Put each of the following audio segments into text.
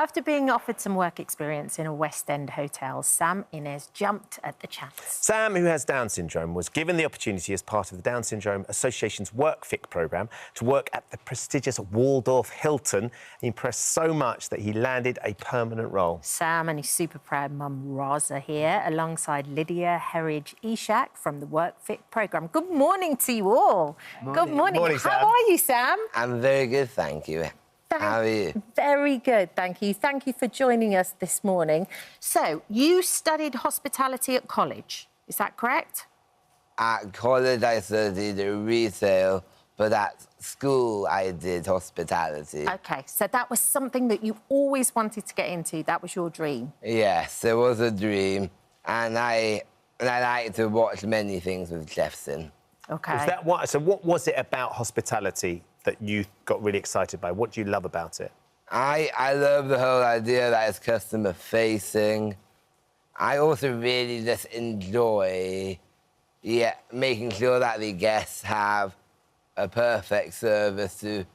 After being offered some work experience in a West End hotel, Sam Innes jumped at the chance. Sam, who has Down syndrome, was given the opportunity as part of the Down Syndrome Association's Workfit programme to work at the prestigious Waldorf Hilton. He impressed so much that he landed a permanent role. Sam and his super proud mum Roz are here alongside Lydia Herridge-Ishak from the Workfit programme. Good morning to you all. Morning. Good morning. Morning, Sam. How are you, Sam? I'm very good, thank you. How are you? Very good, thank you. Thank you for joining us this morning. So, you studied hospitality at college, is that correct? At college, I studied retail, but at school, I did hospitality. OK, so that was something that you always wanted to get into. That was your dream? Yes, it was a dream, and I like to watch many things with Jeffson. OK. Was that what? So what was it about hospitality that you got really excited by? What do you love about it? I love the whole idea that it's customer-facing. I also really just enjoy making sure that the guests have a perfect service to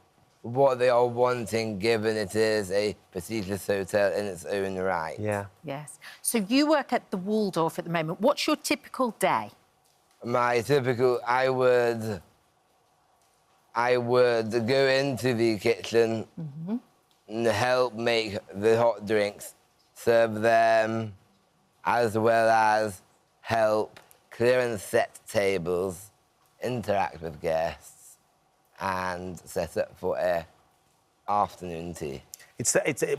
what they are wanting, given it is a prestigious hotel in its own right. Yeah. Yes. So you work at the Waldorf at the moment. What's your typical day? My typical... I would go into the kitchen and help make the hot drinks, serve them, as well as help clear and set tables, interact with guests, and set up for a afternoon tea.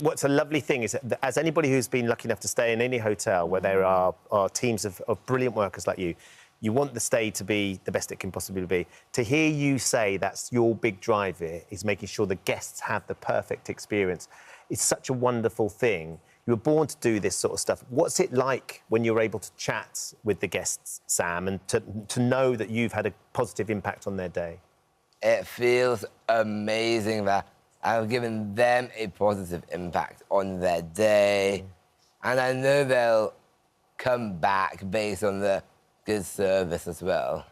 What's a lovely thing is that as anybody who's been lucky enough to stay in any hotel where there are teams of brilliant workers like you want the stay to be the best it can possibly be. To hear you say that's your big drive here is making sure the guests have the perfect experience. It's such a wonderful thing. You were born to do this sort of stuff. What's it like when you're able to chat with the guests, Sam, and to know that you've had a positive impact on their day? It feels amazing that I've given them a positive impact on their day. And I know they'll come back based on the good service as well.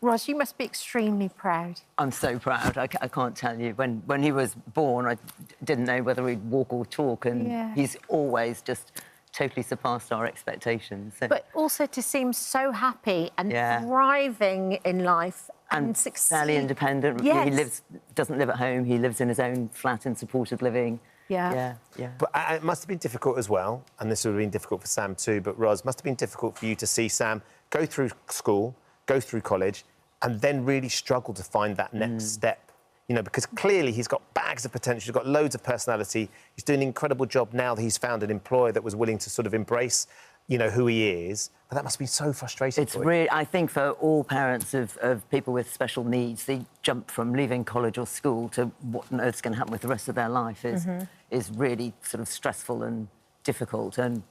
Roz, you must be extremely proud. I'm so proud. I can't tell you. When he was born, I didn't know whether he'd walk or talk, and he's always just totally surpassed our expectations. So. But also to seem so happy and thriving in life and succeed. Fairly independent. Yes. He doesn't live at home. He lives in his own flat in supported living. Yeah. But it must have been difficult as well, and this would have been difficult for Sam too, but Roz, must have been difficult for you to see Sam go through school, go through college, and then really struggle to find that next step. You know, because clearly he's got bags of potential, he's got loads of personality, he's doing an incredible job now that he's found an employer that was willing to sort of embrace, you know, who he is. But that must be so frustrating It's for you. really, I think, for all parents of people with special needs, the jump from leaving college or school to what on earth's going to happen with the rest of their life is really sort of stressful and difficult. And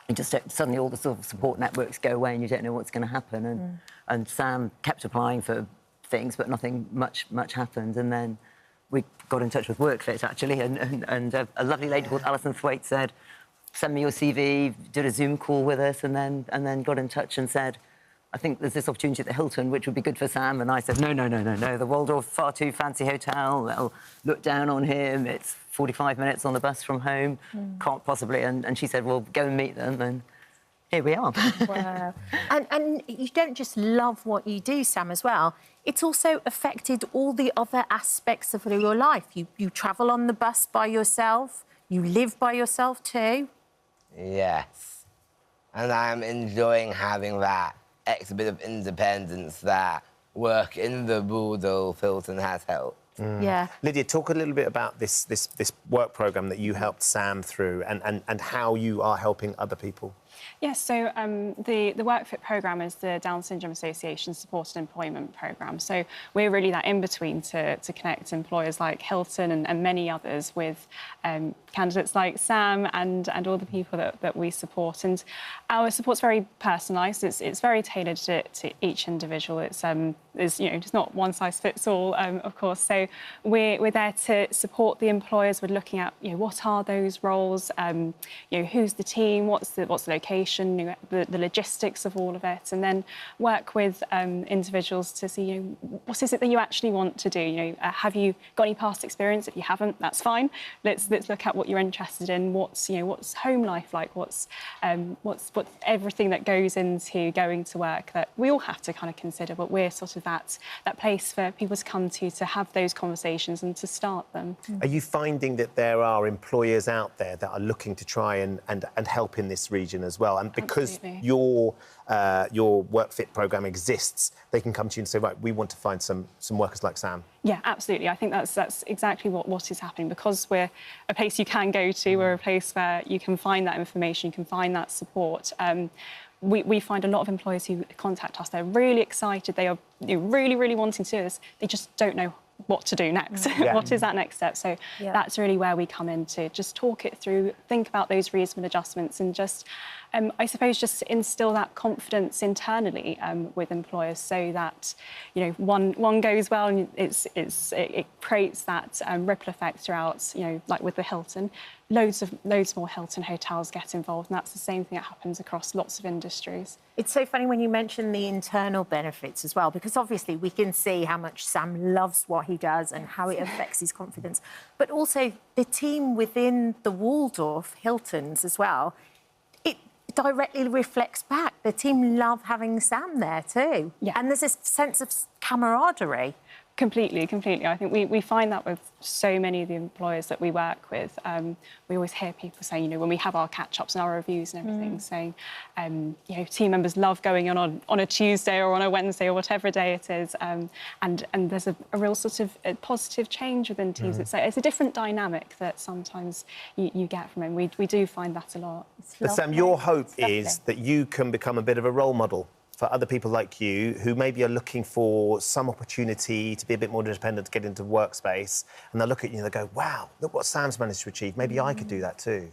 you just suddenly all the sort of support networks go away and you don't know what's going to happen. And Sam kept applying for things, but nothing much happened. And then we got in touch with Workfit, actually, and a lovely lady called Alison Thwaite said, send me your CV, did a Zoom call with us, and then got in touch and said, I think there's this opportunity at the Hilton, which would be good for Sam. And I said, no, the Waldorf, far too fancy hotel. They'll look down on him. It's 45 minutes on the bus from home. Can't possibly. And she said, well, go and meet them. And here we are. Wow. And you don't just love what you do, Sam, as well. It's also affected all the other aspects of your life. You travel on the bus by yourself. You live by yourself too. Yes. And I'm enjoying having that extra bit of independence that work in the Waldorf Hilton has helped. Yeah. Lydia, talk a little bit about this work programme that you helped Sam through and how you are helping other people. Yes, so the Workfit programme is the Down Syndrome Association supported employment programme. So we're really that in-between to connect employers like Hilton and many others with candidates like Sam and all the people that we support. And our support's very personalised. It's very tailored to each individual. It's just not one size fits all, of course. So we're there to support the employers. We're looking at what are those roles, who's the team, what's the location, the logistics of all of it, and then work with individuals to see, what is it that you actually want to do? Have you got any past experience? If you haven't, that's fine. Let's look at what you're interested in. What's home life like? What's everything that goes into going to work that we all have to kind of consider, but we're sort of that place for people to come to have those conversations and to start them. Are you finding that there are employers out there that are looking to try and help in this region as well? And because Absolutely. your Workfit programme exists, they can come to you and say, right, we want to find some workers like Sam. Yeah, absolutely. I think that's exactly what is happening. Because we're a place you can go to, we're a place where you can find that information, you can find that support. We find a lot of employers who contact us, they're really excited, they are really, really wanting to do this, they just don't know what to do next. Yeah. What is that next step? So that's really where we come in to just talk it through, think about those reasonable adjustments, and just, I suppose, just instill that confidence internally with employers, so that one goes well and it creates that ripple effect throughout. Like with the Hilton, loads more Hilton hotels get involved, and that's the same thing that happens across lots of industries. It's so funny when you mention the internal benefits as well, because obviously we can see how much Sam loves what he does and how it affects his confidence. But also the team within the Waldorf Hiltons as well, it directly reflects back. The team love having Sam there too. Yeah. And there's this sense of camaraderie. Completely. I think we find that with so many of the employers that we work with. We always hear people saying, when we have our catch-ups and our reviews and everything, saying, team members love going on a Tuesday or on a Wednesday or whatever day it is, and there's a real sort of a positive change within teams. It's a different dynamic that sometimes you get from it. We do find that a lot. But Sam, your hope is that you can become a bit of a role model for other people like you who maybe are looking for some opportunity to be a bit more independent, to get into workspace, and they'll look at you and they'll go, wow, look what Sam's managed to achieve. Maybe I could do that too.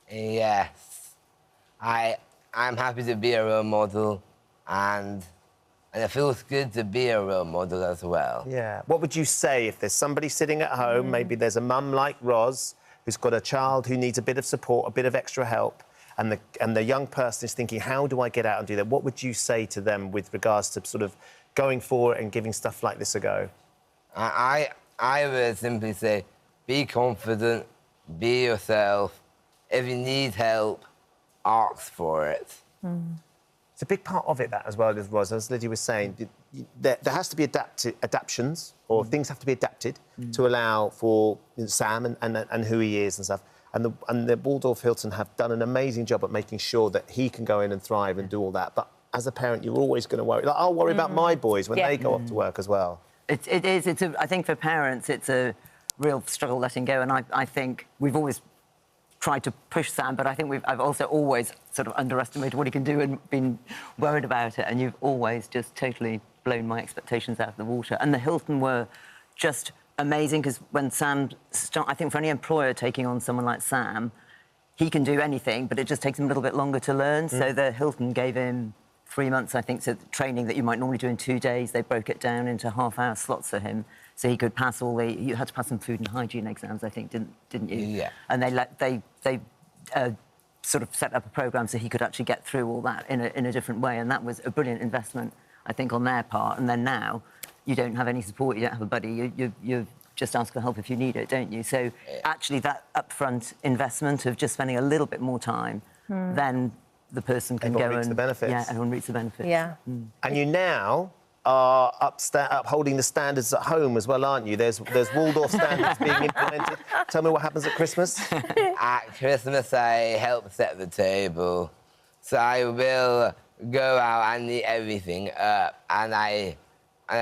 Yes. I'm happy to be a role model, and it feels good to be a role model as well. Yeah. What would you say if there's somebody sitting at home, maybe there's a mum like Ros who's got a child who needs a bit of support, a bit of extra help, and the young person is thinking, how do I get out and do that? What would you say to them with regards to sort of going forward and giving stuff like this a go? I would simply say, be confident, be yourself. If you need help, ask for it. It's a big part of it, that, as well, as Lydia was saying. There has to be adaptions, or things have to be adapted to allow for Sam and who he is and stuff. And the Waldorf Hilton have done an amazing job at making sure that he can go in and thrive and do all that. But as a parent, you're always going to worry. Like, I'll worry about my boys when they go off to work as well. It is. I think for parents, it's a real struggle letting go. And I think we've always tried to push Sam, but I think I've also always sort of underestimated what he can do and been worried about it. And you've always just totally blown my expectations out of the water. And the Hilton were just amazing, because when Sam I think for any employer taking on someone like Sam, he can do anything, but it just takes him a little bit longer to learn. So the Hilton gave him 3 months, I think, so training that you might normally do in 2 days. They broke it down into half-hour slots for him, so he could pass you had to pass some food and hygiene exams, I think, didn't you? Yeah. And they sort of set up a programme so he could actually get through all that in a different way, and that was a brilliant investment, I think, on their part. And then now, you don't have any support, you don't have a buddy, you just ask for help if you need it, don't you? So actually that upfront investment of just spending a little bit more time, then the person can Everyone go reaps and... the benefits. Yeah, everyone reaps the benefits. Yeah. And you now are upholding the standards at home as well, aren't you? There's Waldorf standards being implemented. Tell me what happens at Christmas. At Christmas, I help set the table. So I will go out and eat everything up, and I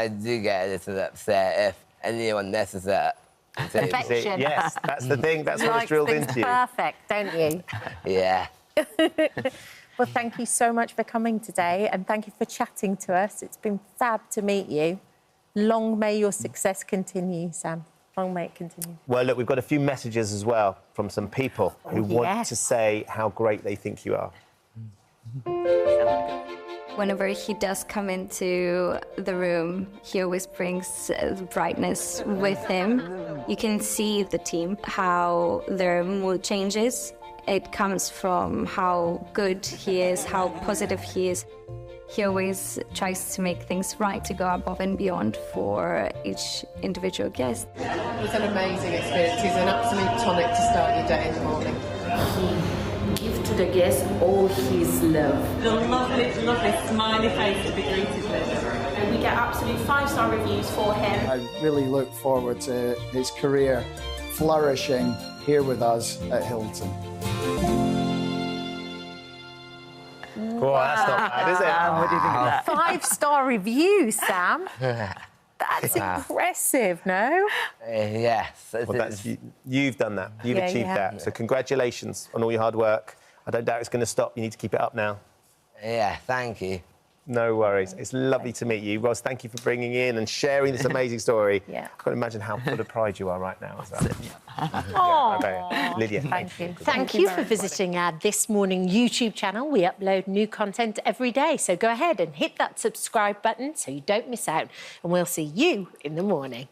do get a little upset if anyone messes up. Affection. Yes, that's the thing. That's what it's drilled into you. Perfect, don't you? Yeah. Well, thank you so much for coming today, and thank you for chatting to us. It's been fab to meet you. Long may your success continue, Sam. Long may it continue. Well, look, we've got a few messages as well from some people who want to say how great they think you are. Whenever he does come into the room, he always brings brightness with him. You can see the team, how their mood changes, It comes from how good he is, how positive he is. He always tries to make things right, to go above and beyond for each individual guest. It was an amazing experience. He's an absolute tonic to start your day in the morning. He gives to the guests all his love. The lovely, lovely smiley face to be greeted with. And we get absolute 5-star reviews for him. I really look forward to his career flourishing here with us at Hilton. Well, that's not bad, is it? What do you think of that? 5-star review, Sam. That's impressive, no? Yes. Well, you've done that. You've Yeah, you achieved have. that. So congratulations on all your hard work. I don't doubt it's going to stop. You need to keep it up now. Yeah, thank you. No worries. It's lovely to meet you. Roz, thank you for bringing in and sharing this amazing story. Yeah. I can't imagine how full of pride you are right now. As well. Oh, Yeah, Lydia. thank you. Thank you for visiting our This Morning YouTube channel. We upload new content every day, so go ahead and hit that subscribe button so you don't miss out. And we'll see you in the morning.